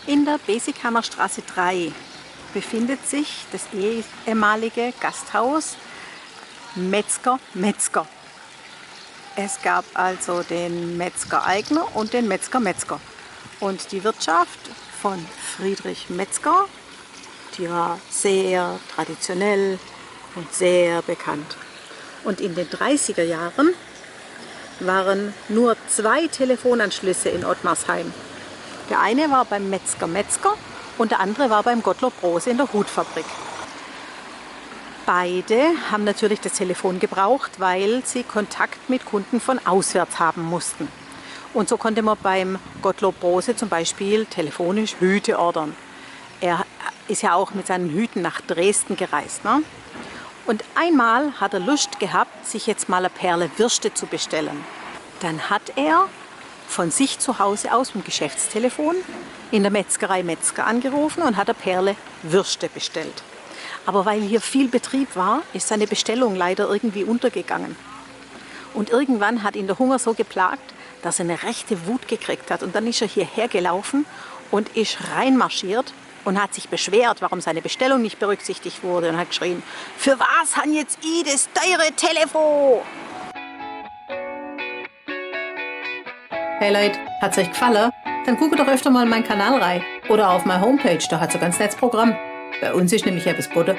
In der Besighammer Straße 3 befindet sich das ehemalige Gasthaus Metzger. Es gab also den Metzger Eigner und den Metzger. Und die Wirtschaft von Friedrich Metzger, die war sehr traditionell und sehr bekannt. Und in den 30er Jahren waren nur 2 Telefonanschlüsse in Ottmarsheim. Der eine war beim Metzger und der andere war beim Gottlob Brose in der Hutfabrik. Beide haben natürlich das Telefon gebraucht, weil sie Kontakt mit Kunden von auswärts haben mussten. Und so konnte man beim Gottlob Brose zum Beispiel telefonisch Hüte ordern. Er ist ja auch mit seinen Hüten nach Dresden gereist, ne? Und einmal hat er Lust gehabt, sich jetzt mal eine Perle Würste zu bestellen. Dann hat er von sich zu Hause aus dem Geschäftstelefon in der Metzgerei Metzger angerufen und hat eine Perle Würste bestellt. Aber weil hier viel Betrieb war, ist seine Bestellung leider irgendwie untergegangen. Und irgendwann hat ihn der Hunger so geplagt, dass er eine rechte Wut gekriegt hat. Und dann ist er hierher gelaufen und ist reinmarschiert und hat sich beschwert, warum seine Bestellung nicht berücksichtigt wurde. Und hat geschrien, für was han jetzt I das teure Telefon? Hey Leute, hat's euch gefallen? Dann guckt doch öfter mal in meinen Kanal rein. Oder auf meine Homepage, da hat's ein ganz nettes Programm. Bei uns ist nämlich etwas Butter.